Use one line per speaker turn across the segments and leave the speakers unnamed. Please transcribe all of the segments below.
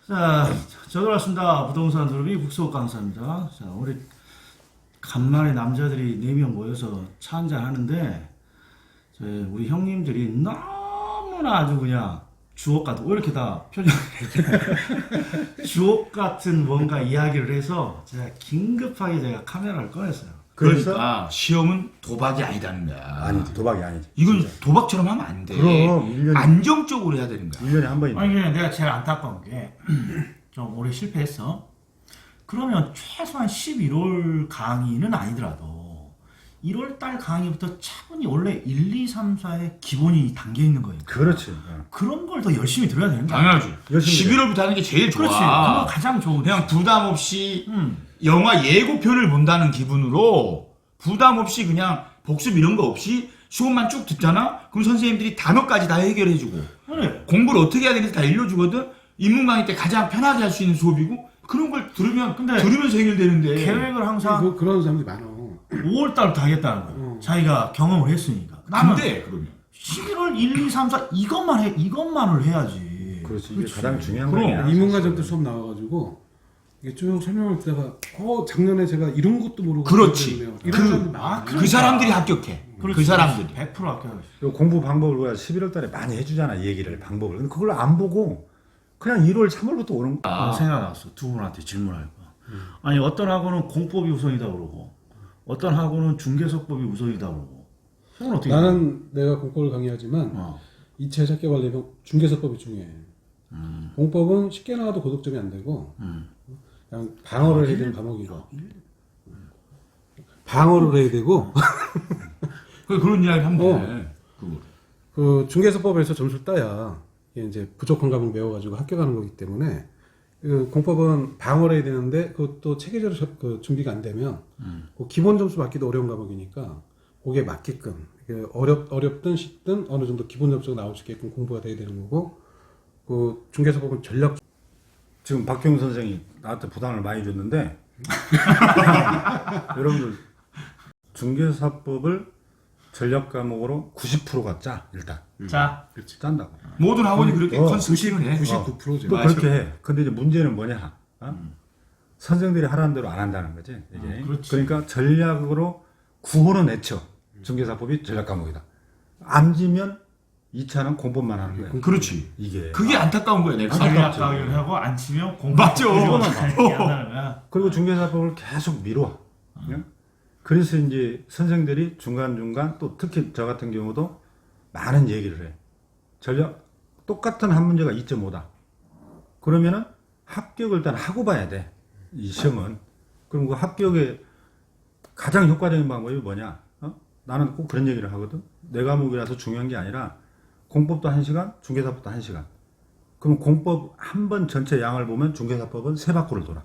자, 저도 왔습니다. 부동산 두루비 국소 강사입니다. 자, 우리 간만에 남자들이 4명 모여서 차 한잔 하는데, 우리 형님들이 너무나 아주 그냥 주옥 같은, 왜 이렇게 다 표정이 주옥 같은 뭔가 이야기를 해서 제가 긴급하게 제가 카메라를 꺼냈어요.
그러니까 시험은 도박이 아니라는 거야.
아니지, 도박이 아니지.
이건
진짜.
도박처럼 하면 안 돼.
그럼 1년에,
안정적으로 해야 되는 거야.
1년에 한 번이네.
아니, 그냥 내가 제일 안타까운 게, 좀 올해 실패했어. 그러면 최소한 11월 강의는 아니더라도 1월 달 강의부터 차분히 원래 1, 2, 3, 4의 기본이 담겨 있는 거예요.
그렇지.
그런 걸 더 열심히 들어야 되는 거야.
당연하지.
열심히
11월부터 하는 게 제일 좋아.
그렇지. 그거 가장 좋은.
그냥 부담 없이 영화 예고편을 본다는 기분으로 부담 없이 그냥 복습 이런 거 없이 수업만 쭉 듣잖아? 그럼 선생님들이 단어까지 다 해결해주고
그래.
공부를 어떻게 해야 되는지 다 알려주거든? 인문 강의 때 가장 편하게 할 수 있는 수업이고 그런 걸 들으면
근데
들으면서 해결되는데
계획을 항상
그런 사람들이 많아.
5월 달부터 하겠다는 거야. 자기가 경험을 했으니까. 나는
근데 그러면
11월 1, 2, 3, 4 이것만을 해야지.
그렇지. 이게 가장 중요한
그럼.
거야.
이문과정 때 수업 나와가지고 이게 쭉 설명을 듣다가 작년에 제가 이런 것도 모르고
그렇지.
그러네요. 이런 사람들이 많아.
그 사람들이 합격해.
그렇지.
그 사람들이.
100% 합격하지.
요 공부 방법을 우리가 11월 달에 많이 해주잖아, 얘기를, 방법을. 근데 그걸 안 보고 그냥 1월, 3월부터 오는 거야.
생각났어. 두 분한테 질문할 거. 아니, 어떤 학원은 공법이 우선이다 그러고, 어떤 학원은 중개석법이 우선이다 그러고. 형은 어떻게
나는 내가 공법을 강의하지만
어.
2차 찾기 관리는 중개서법이 중요해. 공법은 쉽게 나와도 고득점이 안 되고 그냥 방어를 해야 되는 과목이고 방어를 해야 되고
그런 이야기 하면 돼. 그거.
그 중개서법에서 점수를 따야 이게 이제 부족한 과목 배워가지고 합격하는 거기 때문에 그 공법은 방어를 해야 되는데 그것도 체계적으로 그 준비가 안 되면 그 기본 점수 받기도 어려운 과목이니까 거기에 맞게끔 어렵든 쉽든 어느 정도 기본 점수가 나올 수 있게끔 공부가 돼야 되는 거고 그 중개서법은 전략
지금 박경훈 선생이 나한테 부담을 많이 줬는데, 여러분들, 중개사법을 전략 과목으로 90%가 짜, 일단.
자,
짠다고.
모든 학원이 그렇게
어.
컨셉을 해.
99%죠.
또 그렇게 해. 근데 이제 문제는 뭐냐? 선생들이 하라는 대로 안 한다는 거지. 이게.
그렇지.
그러니까 전략으로 9호는 내쳐. 중개사법이 전략 과목이다. 안 지면 2차는 공법만 하는 거야.
그렇지.
이게.
그게 안타까운 거야, 내가.
전략 강의를 하고 안 치면 공부.
맞죠.
이렇게 한다는 거야.
그리고 중개사법을 계속 미뤄. 응? 그래서 이제 선생들이 중간중간 또 특히 저 같은 경우도 많은 얘기를 해. 전략, 똑같은 한 문제가 2.5다. 그러면은 합격을 일단 하고 봐야 돼. 이 시험은. 그럼 그 합격의 가장 효과적인 방법이 뭐냐? 나는 꼭 그런 얘기를 하거든. 내 과목이라서 중요한 게 아니라 공법도 1시간, 중개사법도 1시간. 그럼 공법 한 번 전체 양을 보면 중개사법은 3바퀴를 돌아.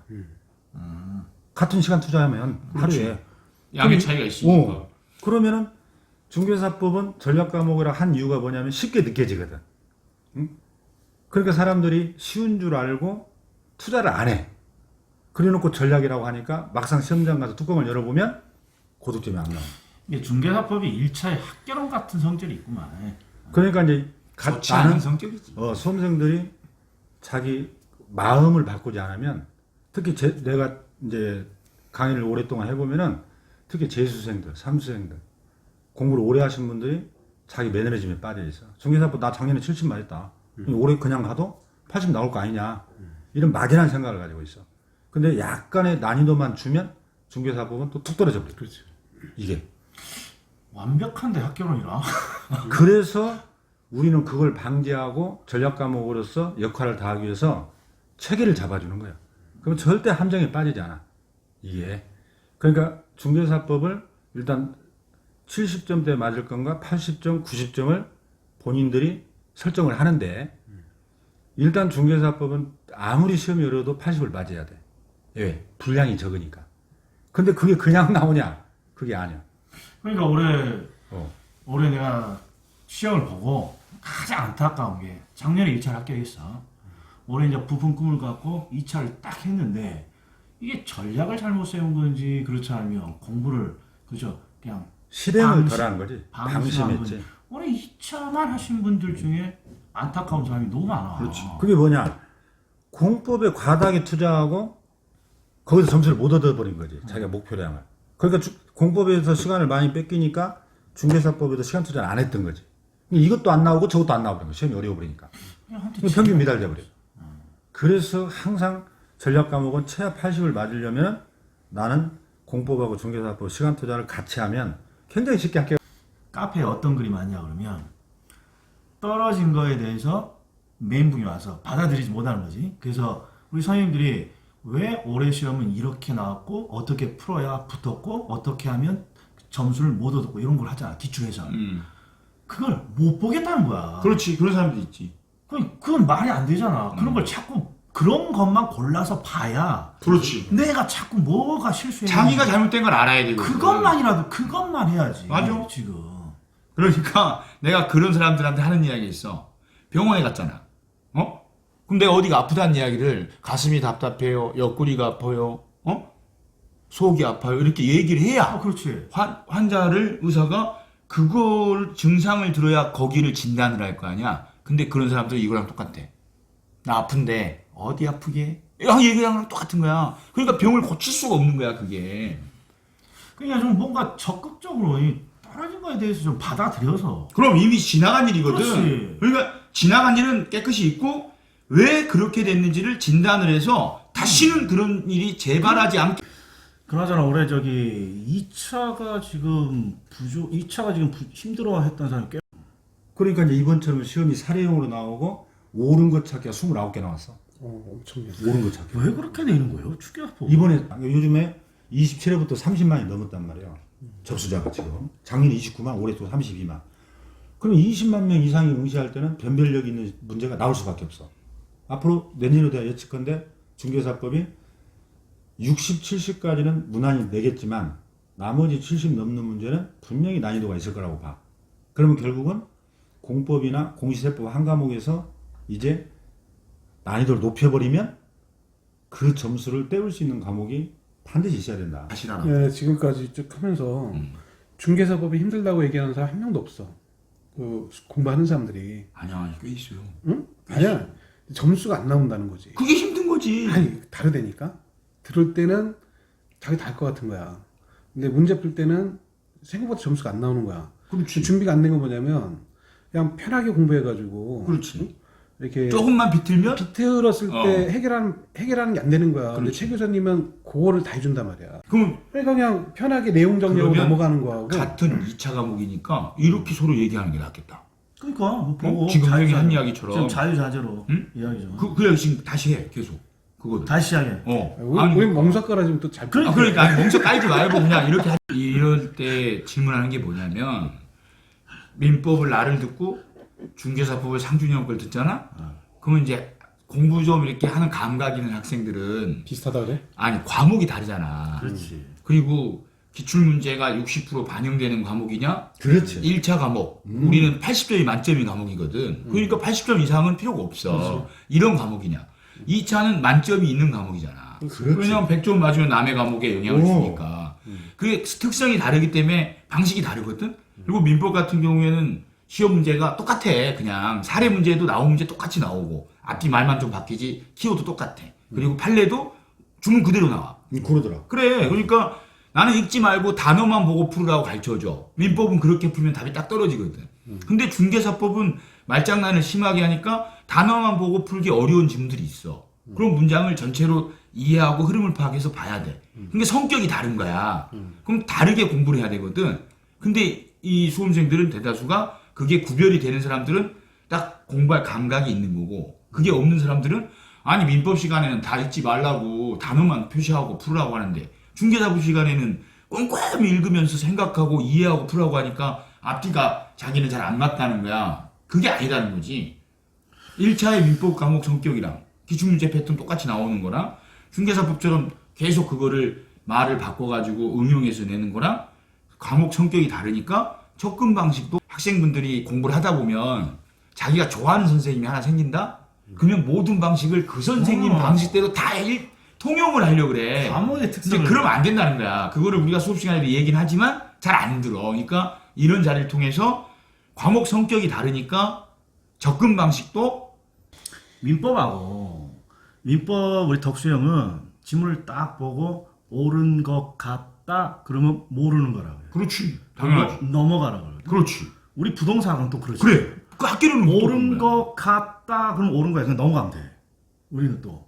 같은 시간 투자하면 하루에.
양의 차이가 있으니까.
그러면은 중개사법은 전략 과목이라 한 이유가 뭐냐면 쉽게 느껴지거든. 응? 그러니까 사람들이 쉬운 줄 알고 투자를 안 해. 그래놓고 전략이라고 하니까 막상 시험장 가서 뚜껑을 열어보면 고득점이 안 나와.
이게 중개사법이 1차에 학개론 같은 성질이 있구만.
그러니까 이제
좋지 않은
나는
성격이지.
수험생들이 자기 마음을 바꾸지 않으면 특히 내가 이제 강의를 오랫동안 해보면은 특히 재수생들, 삼수생들 공부를 오래 하신 분들이 자기 매너리즘에 빠져 있어. 중개사법 나 작년에 70 맞았다. 올해 그냥 가도 80 나올 거 아니냐. 이런 막연한 생각을 가지고 있어. 근데 약간의 난이도만 주면 중개사법은 또 툭 떨어져 버려.
그렇지.
이게.
완벽한데 학개론이라.
그래서 우리는 그걸 방지하고 전략 과목으로서 역할을 다하기 위해서 체계를 잡아주는 거야. 그럼 절대 함정에 빠지지 않아. 이게. 그러니까 중개사법을 일단 70점대 맞을 건가 80점, 90점을 본인들이 설정을 하는데 일단 중개사법은 아무리 시험이 어려도 80을 맞아야 돼. 왜? 분량이 적으니까. 근데 그게 그냥 나오냐? 그게 아니야.
그러니까 올해 내가 시험을 보고 가장 안타까운 게 작년에 1차를 합격했어. 올해 이제 부푼 꿈을 갖고 2차를 딱 했는데 이게 전략을 잘못 세운 건지 그렇지 않으면 공부를 그저 그냥
실행을 덜한 거지.
방심한
방심했지.
올해 2차만 하신 분들 중에 안타까운 사람이 너무 많아.
그렇지.
그게 뭐냐? 공법에 과다하게 투자하고 거기서 점수를 못 얻어버린 거지. 자기가 목표량을. 그러니까 공법에서 시간을 많이 뺏기니까 중개사법에도 시간 투자를 안 했던 거지. 이것도 안 나오고 저것도 안 나오고 시험이 어려워버리니까. 평균 미달돼 버려. 그래서 항상 전략 과목은 최하 80을 맞으려면 나는 공법하고 중개사법 시간 투자를 같이 하면 굉장히 쉽게 할게요.
카페에 어떤 글이 많냐 그러면 떨어진 거에 대해서 멘붕이 와서 받아들이지 못하는 거지. 그래서 우리 선생님들이 왜 올해 시험은 이렇게 나왔고 어떻게 풀어야 붙었고 어떻게 하면 점수를 못 얻었고 이런 걸 하잖아. 기출해서. 그걸 못 보겠다는 거야.
그렇지. 그런 사람도 있지.
그건 말이 안 되잖아. 그런 걸 자꾸 그런 것만 골라서 봐야
그렇지.
내가 자꾸 뭐가 실수했는지
자기가 잘못된 걸 알아야 되거든.
그것만 해야지.
맞아.
지금.
그러니까 내가 그런 사람들한테 하는 이야기 있어. 병원에 갔잖아. 어? 그럼 내가 어디가 아프다는 이야기를 가슴이 답답해요. 옆구리가 아파요. 어? 속이 아파요. 이렇게 얘기를 해야
그렇지.
환자를 의사가 그걸 증상을 들어야 거기를 진단을 할 거 아니야. 근데 그런 사람들은 이거랑 똑같아. 나 아픈데 어디 아프게? 이런 얘기랑 똑같은 거야. 그러니까 병을 고칠 수가 없는 거야, 그게.
그냥 좀 뭔가 적극적으로 이 떨어진 거에 대해서 좀 받아들여서.
그럼 이미 지나간 일이거든.
그렇지.
그러니까 지나간 일은 깨끗이 있고 왜 그렇게 됐는지를 진단을 해서 다시는 그런 일이 재발하지 않게.
그나저나 올해 저기 2차가 지금 힘들어 했던 사람이 꽤.
그러니까 이제 이번처럼 시험이 사례형으로 나오고 옳은 것 찾기가 29개 나왔어.
엄청
옳은 것 찾기.
왜 그렇게 되는 거예요? 축구학부.
이번에 요즘에 27회부터 30만이 넘었단 말이에요. 접수자가 지금. 작년에 29만, 올해 또 32만. 그럼 20만 명 이상이 응시할 때는 변별력 있는 문제가 나올 수밖에 없어. 앞으로 내년으로 내가 예측컨대 중개사법이 60, 70까지는 무난히 내겠지만 나머지 70 넘는 문제는 분명히 난이도가 있을 거라고 봐. 그러면 결국은 공법이나 공시세법 한 과목에서 이제 난이도를 높여버리면 그 점수를 때울 수 있는 과목이 반드시 있어야 된다.
다시 알아.
네, 지금까지 쭉 하면서 중개사법이 힘들다고 얘기하는 사람 한 명도 없어. 그 공부하는 사람들이.
아니야, 꽤 있어요.
응? 아니야. 점수가 안 나온다는 거지.
그게 힘든 거지.
아니, 다르다니까? 들을 때는 자기 다 할 것 같은 거야. 근데 문제 풀 때는 생각보다 점수가 안 나오는 거야.
그렇지.
준비가 안 된 건 뭐냐면 그냥 편하게 공부해가지고
그렇지.
이렇게
조금만 비틀면
비틀었을 때 해결하는 게 안 되는 거야. 근데 최 교수님은 그거를 다 해준단 말이야.
그럼
그러니까 그냥 편하게 내용 정리하고
그러면
넘어가는 거하고.
같은 2차 과목이니까 이렇게 서로 얘기하는 게 낫겠다.
그러니까 뭐 보고
지금 형이 한
지금
이야기처럼
자유자재로
응?
이야기 좀.
그 이야기 지금 다시 해 계속 그거.
다시 시작해.
우리 멍석 깔아주면 또 잘.
그러니까 아니, 멍석 깔지 말고 그냥 이렇게 이럴 때 질문하는 게 뭐냐면 민법을 나를 듣고 중개사법을 상준이 형 걸 듣잖아. 그러면 이제 공부 좀 이렇게 하는 감각 있는 학생들은
비슷하다 그래?
아니 과목이 다르잖아.
그렇지.
그리고 기출문제가 60% 반영되는 과목이냐?
그렇지.
1차 과목. 우리는 80점이 만점인 과목이거든. 그러니까 80점 이상은 필요가 없어. 이런 과목이냐? 2차는 만점이 있는 과목이잖아.
그렇지.
왜냐면 100점 맞으면 남의 과목에 영향을
오.
주니까. 그게 특성이 다르기 때문에 방식이 다르거든? 그리고 민법 같은 경우에는 시험 문제가 똑같아. 그냥 사례 문제도 나온 문제 똑같이 나오고 앞뒤 말만 좀 바뀌지 키워도 똑같아. 그리고 판례도 주문 그대로 나와.
그러더라.
그래. 그러니까 나는 읽지 말고 단어만 보고 풀으라고 가르쳐줘. 민법은 그렇게 풀면 답이 딱 떨어지거든. 근데 중개사법은 말장난을 심하게 하니까 단어만 보고 풀기 어려운 지문들이 있어. 그럼 문장을 전체로 이해하고 흐름을 파악해서 봐야 돼. 근데 성격이 다른 거야. 그럼 다르게 공부를 해야 되거든. 근데 이 수험생들은 대다수가 그게 구별이 되는 사람들은 딱 공부할 감각이 있는 거고 그게 없는 사람들은 아니 민법 시간에는 다 읽지 말라고 단어만 표시하고 풀으라고 하는데 중개사법 시간에는 꼼꼼히 읽으면서 생각하고 이해하고 풀라고 하니까 앞뒤가 자기는 잘 안 맞다는 거야. 그게 아니다는 거지. 1차의 민법 과목 성격이랑 기출문제 패턴 똑같이 나오는 거랑 중개사법처럼 계속 그거를 말을 바꿔가지고 응용해서 내는 거랑 과목 성격이 다르니까 접근 방식도 학생분들이 공부를 하다 보면 자기가 좋아하는 선생님이 하나 생긴다? 그러면 모든 방식을 그 선생님 방식대로 다 통용을 하려고 그래.
과목의 특성을.
근데 그러면 안 된다는 거야. 그거를 우리가 수업 시간에 얘기는 하지만 잘 안 들어. 그러니까 이런 자리를 통해서 과목 성격이 다르니까 접근 방식도
민법하고 민법 우리 덕수형은 지문을 딱 보고 옳은 것 같다 그러면 모르는 거라고요.
그렇지. 당연하지.
넘어가라 그러거든.
그렇지.
우리 부동산은 또 그렇지.
그래. 그 학교는
옳은 것 같다 그러면 옳은 거야. 그냥 넘어가면 돼. 우리는 또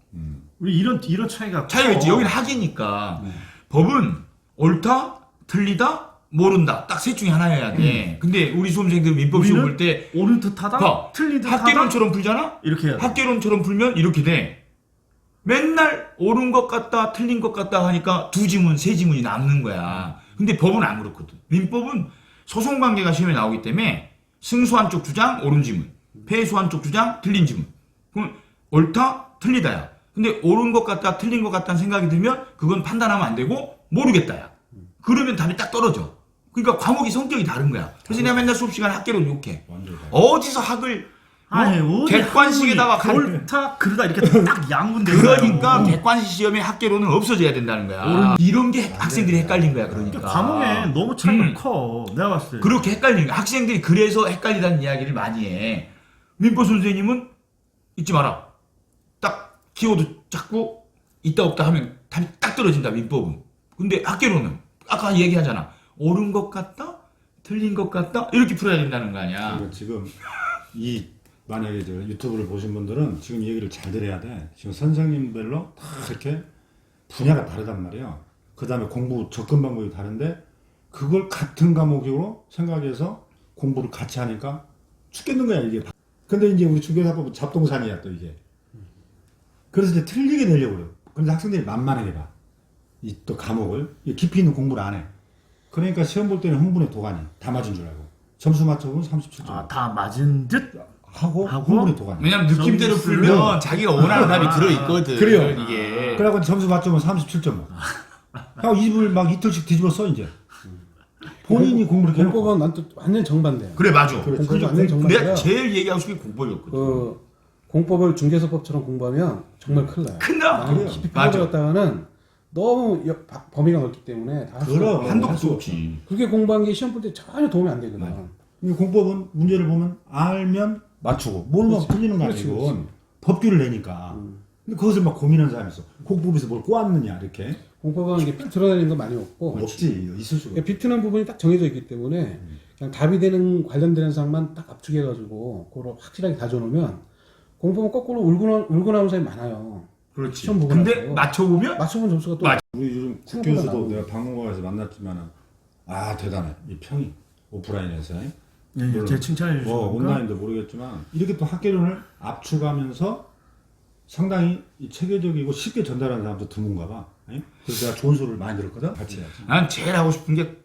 우리 이런 차이가
차이가 있지.
커.
여기는 학이니까 법은 옳다, 틀리다, 모른다. 딱 셋 중에 하나여야 돼. 근데 우리 수험생들 민법 시험 볼 때
옳은 듯하다,
봐.
틀린 듯하다
학개론처럼 풀잖아?
이렇게 해야 돼.
학개론처럼 풀면 이렇게 돼. 맨날 옳은 것 같다, 틀린 것 같다 하니까 두 지문, 세 지문이 남는 거야. 근데 법은 안 그렇거든. 민법은 소송관계가 시험에 나오기 때문에 승소한 쪽 주장, 옳은 지문. 패소한 쪽 주장, 틀린 지문. 그럼 옳다, 틀리다야. 근데 옳은 것 같다, 틀린 것 같다는 생각이 들면 그건 판단하면 안 되고 모르겠다야. 그러면 답이 딱 떨어져. 그러니까 과목이 성격이 다른 거야. 그래서 내가 맨날 수업 시간에 학개론 욕해. 어디서 학을
아니, 어디
객관식에다가
학문이 옳다 그러다 이렇게 딱 양분돼.
그러니까 객관식 시험에 학개론은 없어져야 된다는 거야. 이런 게 학생들이 헷갈린 거야. 그러니까.
과목에 너무 차이가 커. 내가 봤을 때.
그렇게 헷갈리는 거야. 학생들이 그래서 헷갈리다는 이야기를 많이 해. 민법 선생님은 잊지 마라. 딱 키워드 잡고 있다 없다 하면 답이 딱 떨어진다. 민법은. 근데 학개론은 아까 얘기하잖아. 옳은 것 같다? 틀린 것 같다? 이렇게 풀어야 된다는 거 아니야.
그러니까 지금 이 만약에 저 유튜브를 보신 분들은 지금 이 얘기를 잘 들어야 돼. 지금 선생님별로 다 이렇게 분야가 다르단 말이야. 그 다음에 공부 접근 방법이 다른데 그걸 같은 과목으로 생각해서 공부를 같이 하니까 죽겠는 거야 이게. 근데 이제 우리 중개사법은 잡동사니야 또 이게. 그래서 이제 틀리게 내려고 그래요. 근데 학생들이 만만하게 봐. 이 또 과목을 깊이 있는 공부를 안 해. 그러니까 시험 볼 때는 흥분의 도가니 다 맞은 줄 알고 점수 맞춰보면 37점
아, 다 맞은 듯
하고
하고?
흥분의 도가니.
왜냐면 느낌대로 풀면 자기가 원하는 답이 들어있거든.
그래요.
이게.
그래갖고 점수 맞추면 37점. 형 이불 막 이틀씩 뒤집어 써 이제. 본인이 공부를 이렇게 해놓고.
공법은 난 또 완전 정반대야.
그래 맞아.
공법은 완전 정반대야.
내가 제일 얘기하고 싶은 게 공법이었거든.
그 공법을 중개사법처럼 공부하면 정말 큰일 나요.
큰다.
나는 깊이
맞아.
파고들었다가는 너무 범위가 넓기 때문에 다
그럼.
한도
할
끝도
수가
없지.
그게 공부한 게 시험 볼 때 전혀 도움이 안 되거든.
이 공법은 문제를 보면 알면 맞추고 모르면 틀리는 거
그렇지,
아니고
그렇지.
법규를 내니까. 근데 그것을 막 고민하는 사람이 있어. 공법에서 뭘 꼬았느냐 이렇게.
공법은 이게 비틀어다니는 건 많이 없고
없지. 있을 수가.
그러니까 비트는 부분이 딱 정해져 있기 때문에 그냥 답이 되는 관련되는 사항만 딱 압축해가지고 그걸 확실하게 다져놓으면 공법은 거꾸로 울고 나오는 사람이 많아요.
그렇지.
시험 보고
근데
나서.
맞춰보면
맞춰본 점수가 또
맞아.
우리 요즘
생각보다
국교수도
나오고.
내가 박물관에서 만났지만은 아 대단해. 이 평이 오프라인에서.
예, 예, 제 칭찬해 주시니까
온라인도 모르겠지만 이렇게 또 학개론을 압축하면서 상당히 이 체계적이고 쉽게 전달하는 사람도 드문가 봐. 예? 그래서 내가 좋은 소리를 많이 들었거든. 같이 해야지.
난 제일 하고 싶은 게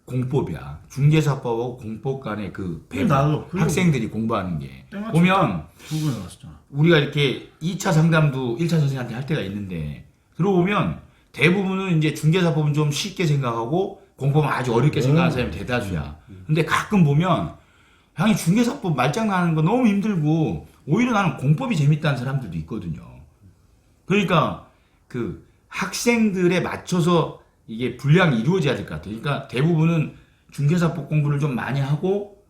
공법이야. 중개사법하고 공법 간의 그 배분.
나도 그리고
학생들이 공부하는 게
때마침
보면
두 번 나왔었잖아.
우리가 이렇게 2차 상담도 1차 선생한테 할 때가 있는데 들어보면 대부분은 이제 중개사법은 좀 쉽게 생각하고 공법은 아주 어렵게 생각하는 사람이 대다수야. 근데 가끔 보면 형이 중개사법 말장난하는 거 너무 힘들고 오히려 나는 공법이 재밌다는 사람들도 있거든요. 그러니까 그 학생들에 맞춰서 이게 분량이 이루어져야 될 것 같아요. 그러니까 대부분은 중개사법 공부를 좀 많이 하고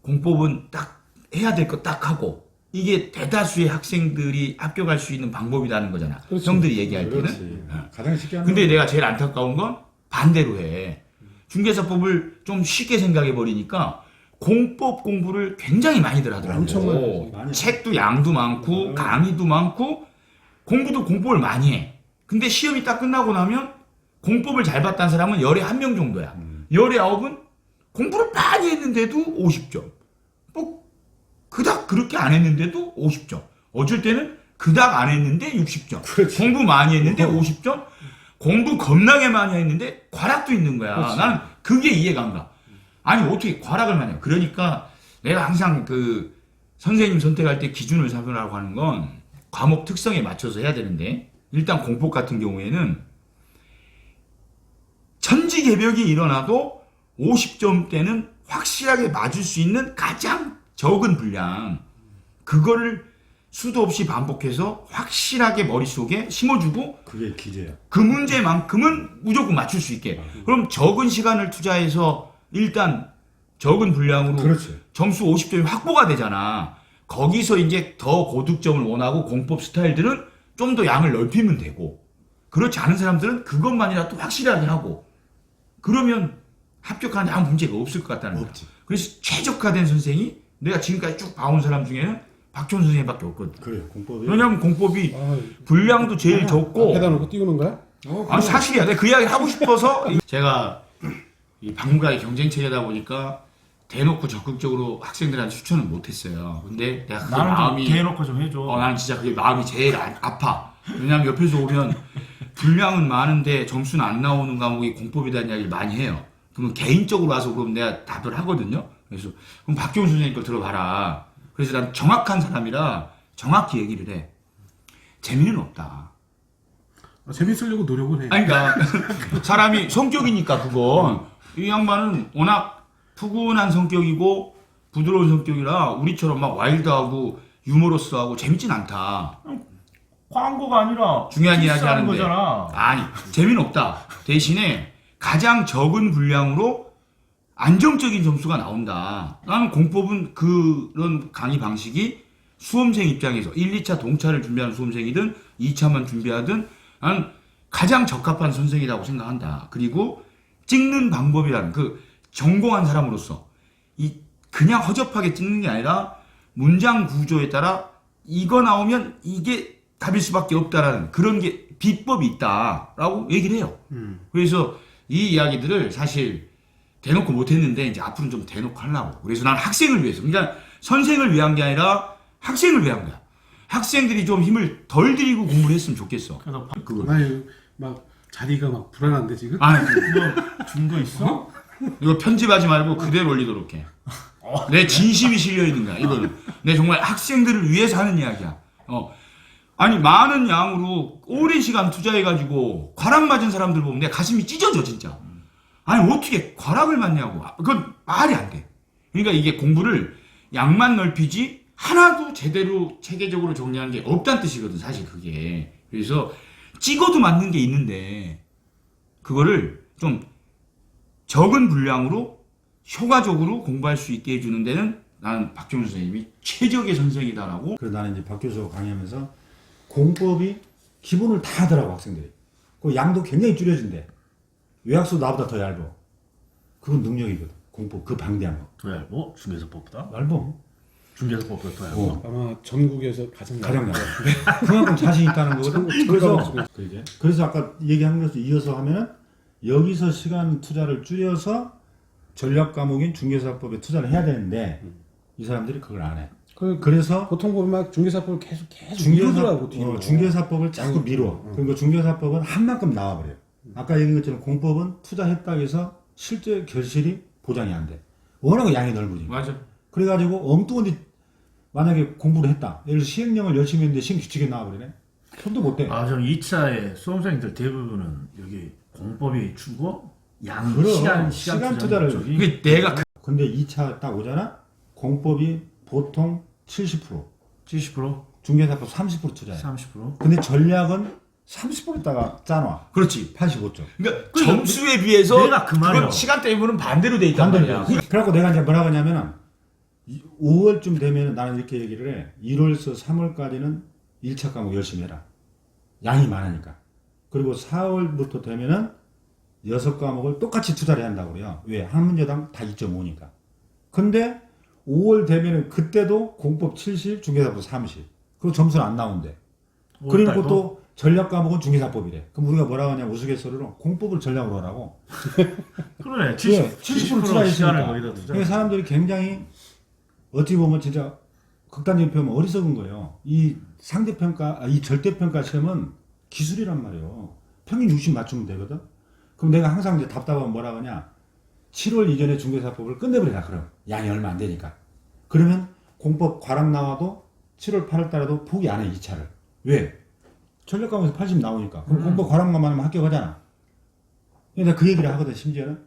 공법은 딱 해야 될 거 딱 하고 이게 대다수의 학생들이 합격할 수 있는 방법이라는 거잖아.
그렇지.
형들이 얘기할 때는.
그렇지. 가장 쉽게 하는.
근데 내가 제일 안타까운 건 반대로 해. 중개사법을 좀 쉽게 생각해 버리니까 공법 공부를 굉장히 많이들 하더라고.
엄청 많이
하지.
책도 양도 많고 강의도 많고 공부도 공법을 많이 해. 근데 시험이 딱 끝나고 나면 공법을 잘 봤다는 사람은 열에 한 명 정도야. 열에 9은 공부를 많이 했는데도 50점. 뭐 그닥 그렇게 안 했는데도 50점. 어쩔 때는 그닥 안 했는데 60점.
그렇지.
공부 많이 했는데 50점. 공부 겁나게 많이 했는데 과락도 있는 거야.
그렇지.
나는 그게 이해가 안 가. 아니 어떻게 과락을 많이 해. 그러니까 내가 항상 그 선생님 선택할 때 기준을 삼으라고 하는 건 과목 특성에 맞춰서 해야 되는데 일단 공법 같은 경우에는 천지개벽이 일어나도 50점대는 확실하게 맞을 수 있는 가장 적은 분량 그거를 수도 없이 반복해서 확실하게 머릿속에 심어주고
그게 기재야.
그 문제만큼은 무조건 맞출 수 있게. 그럼 적은 시간을 투자해서 일단 적은 분량으로
그렇지.
점수 50점이 확보가 되잖아. 거기서 이제 더 고득점을 원하고 공법 스타일들은 좀 더 양을 넓히면 되고 그렇지 않은 사람들은 그것만이라도 확실하게 하고 그러면 합격하는 아무 문제가 없을 것 같다는 거야.
없지.
그래서 최적화된 선생이 내가 지금까지 쭉 봐온 사람 중에는 박지원 선생님밖에 없거든.
그래 공법이.
왜냐면 공법이
아,
분량도 제일 적고
앞에다 놓고 띄우는 거야?
아니 사실이야. 내가 그 이야기 하고 싶어서 제가 이 방문가의 경쟁 체제다 보니까 대놓고 적극적으로 학생들한테 추천을 못했어요. 근데 내가 그게
나는
마음이
좀 대놓고 좀 해줘.
나는 진짜 그게 마음이 제일 아파. 왜냐면 옆에서 오면 분량은 많은데 점수는 안 나오는 과목이 공법이라는 이야기를 많이 해요. 그러면 개인적으로 와서 그럼 내가 답을 하거든요. 그래서 그럼 박지원 선생님 거 들어봐라. 그래서 난 정확한 사람이라 정확히 얘기를 해. 재미는 없다.
재밌으려고 노력을 해.
아니, 그러니까 사람이 성격이니까 그건 이 양반은 워낙 푸근한 성격이고 부드러운 성격이라 우리처럼 막 와일드하고 유머러스하고 재밌진 않다.
광고가 아니라
중요한 이야기
필수하는
하는데
거잖아.
아니 재미는 없다. 대신에 가장 적은 분량으로 안정적인 점수가 나온다. 나는 공법은 그런 강의 방식이 수험생 입장에서 1, 2차 동차를 준비하는 수험생이든 2차만 준비하든 나는 가장 적합한 선생이라고 생각한다. 그리고 찍는 방법이라는 그 전공한 사람으로서 이 그냥 허접하게 찍는 게 아니라 문장 구조에 따라 이거 나오면 이게 답일 수밖에 없다라는 그런 게 비법이 있다라고 얘기를 해요. 그래서 이 이야기들을 사실 대놓고 못했는데 이제 앞으로는 좀 대놓고 하려고. 그래서 난 학생을 위해서, 그러니까 선생을 위한 게 아니라 학생을 위한 거야. 학생들이 좀 힘을 덜 들이고 공부를 했으면 좋겠어.
그래서
그거.
아니 막 자리가 막 불안한데 지금?
아니,
준 거 있어?
이거 편집하지 말고 그대로 올리도록 해. 내 진심이 실려 있는 거야. 이거는 내 정말 학생들을 위해서 하는 이야기야. 아니 많은 양으로 오랜 시간 투자해가지고 과락 맞은 사람들 보면 내 가슴이 찢어져 진짜. 아니 어떻게 과락을 맞냐고. 그건 말이 안 돼. 그러니까 이게 공부를 양만 넓히지 하나도 제대로 체계적으로 정리한 게 없다는 뜻이거든 사실 그게. 그래서 찍어도 맞는 게 있는데 그거를 좀 적은 분량으로 효과적으로 공부할 수 있게 해주는 데는 나는 박정훈 선생님이 최적의 선생이다라고.
그래서 나는 이제 박 교수가 강의하면서 공법이 기본을 다 하더라고 학생들이. 그 양도 굉장히 줄여진대. 외학수 나보다 더 얇아. 그건 능력이거든. 공법 그 방대한 거.
더 얇어? 중개사법보다?
얇아.
중개사법보다 더 얇아?
아마 전국에서 가장
가장 얇아. 그만큼 자신 있다는 거거든. 그래서
그러게.
그래서 아까 얘기한 것을 이어서 하면은 여기서 시간 투자를 줄여서 전략 과목인 중개사법에 투자를 해야 되는데 이 사람들이 그걸 안 해. 그래서
보통 보면 막 중개사법을 계속 미루더라고 뒤로.
중개사법을 자꾸 미뤄. 그리고 중개사법은 한 만큼 나와버려요. 아까 얘기한 것처럼 공법은 투자했다고 해서 실제 결실이 보장이 안 돼. 워낙 양이 넓으니까.
맞아.
그래가지고 엉뚱한데 만약에 공부를 했다. 예를 들어 시행령을 열심히 했는데 시행 규칙에 나와버리네. 손도 못 대.
아, 좀 2차에 수험생들 대부분은 여기 공법이 주고 양
그럼,
시간
투자를
쪽이
이게 내가
근데 2차 딱 오잖아? 공법이 보통 70%,
70%?
중개사법 30% 투자해.
30%?
근데 전략은 30%다가 짜놔.
그렇지.
85점.
그러니까 점수에 비해서
내가 그 말이야.
그건 시간대 부분은 반대로 돼 있단 말이야.
그래갖고 내가 이제 뭐라고 하냐면은 5월쯤 되면 나는 이렇게 얘기를 해. 1월에서 3월까지는 1차 과목 열심히 해라. 양이 많으니까. 그리고 4월부터 되면은 6과목을 똑같이 투자를 한다고 그래요. 왜? 한 문제당 다 2.5니까. 근데 5월 되면은 그때도 공법 70, 중개사법 30. 그리고 점수는 안 나온대. 그리고 또 전략 과목은 중개사법이래. 그럼 우리가 뭐라고 하냐 우스갯소리로 공법을 전략으로 하라고.
그러네.
70%
70%
투자했으니까.
시간을 거기다 투자.
그러니까 사람들이 굉장히 어찌 보면 진짜 극단적인 표현은 어리석은 거예요. 이 상대평가, 이 절대평가 시험은 기술이란 말이에요. 평균 60 맞추면 되거든. 그럼 내가 항상 이제 답답하면 뭐라고 하냐. 7월 이전에 중개사법을 끝내버리라 그럼. 양이 얼마 안 되니까. 그러면 공법 과락 나와도 7월 8월 달에도 포기 안 해 2차를. 왜? 전략 과목에서 80 나오니까. 그럼 공법 과락만 하면 합격하잖아. 내가 그 얘기를 하거든 심지어는.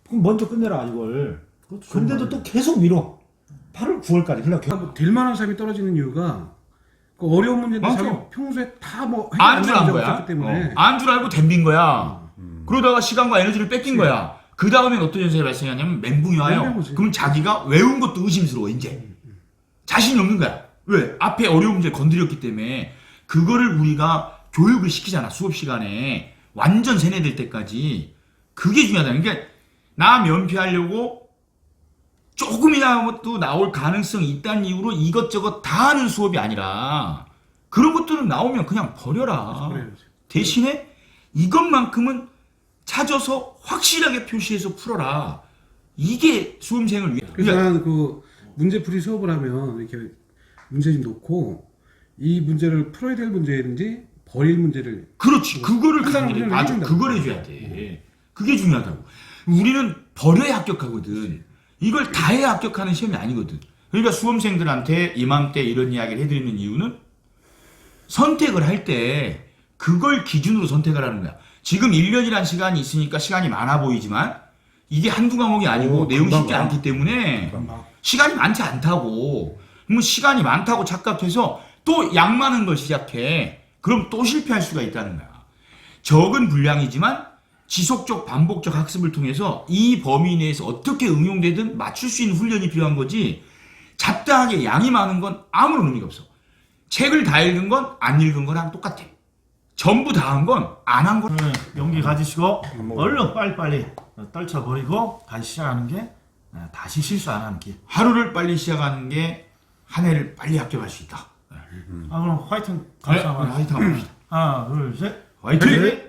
그럼 먼저 끝내라 이걸. 근데도 또 계속 미뤄. 8월 9월까지. 그러니까
뭐 될 만한 사람이 떨어지는 이유가 그 어려운 문제인데
맞아.
자기 평소에 다뭐
안 줄 안 거야.
때문에
안 줄 알고 덤빈 거야. 그러다가 시간과 에너지를 뺏긴 거야. 그 다음엔 어떤 현상이 발생하냐면 멘붕이 와요.
멘붕이지.
그럼 자기가 외운 것도 의심스러워 이제. 자신이 없는 거야. 왜? 앞에 어려운 문제를 건드렸기 때문에 그거를 우리가 교육을 시키잖아. 수업 시간에 완전 세뇌될 때까지. 그게 중요하다. 그러니까 나 면피하려고 조금이라도 나올 가능성이 있다는 이유로 이것저것 다 하는 수업이 아니라 그런 것들은 나오면 그냥 버려라. 대신에 이것만큼은 찾아서 확실하게 표시해서 풀어라. 이게 수험생을 위해.
그래서 난 그 문제풀이 수업을 하면 이렇게 문제집 놓고 이 문제를 풀어야 될 문제인지 버릴 문제를
그렇지. 그거를
항상
강의를
훈련을
맞아.
해준다고.
그걸 해줘야 돼. 그게 중요하다고. 우리는 버려야 합격하거든. 이걸 다 해야 합격하는 시험이 아니거든. 그러니까 수험생들한테 이맘때 이런 이야기를 해드리는 이유는 선택을 할 때 그걸 기준으로 선택을 하는 거야. 지금 1년이란 시간이 있으니까 시간이 많아 보이지만 이게 한두 과목이 아니고
오,
내용이
금방
쉽지
가.
않기 때문에 시간이 많지 않다고. 그러면 시간이 많다고 착각해서 또 양 많은 걸 시작해. 그럼 또 실패할 수가 있다는 거야. 적은 분량이지만 지속적 반복적 학습을 통해서 이 범위 내에서 어떻게 응용되든 맞출 수 있는 훈련이 필요한 거지. 잡다하게 양이 많은 건 아무런 의미가 없어. 책을 다 읽은 건 안 읽은 거랑 똑같아. 전부 다 한 건 안 한 거.
오늘 용기 가지시고 얼른 빨리빨리 떨쳐버리고 다시 시작하는 게 다시 실수 안 하는 길.
하루를 빨리 시작하는 게 한 해를 빨리 합격할 수 있다.
그럼 화이팅
네,
감사합니다.
화이팅 합시다.
하나 둘 셋.
화이팅!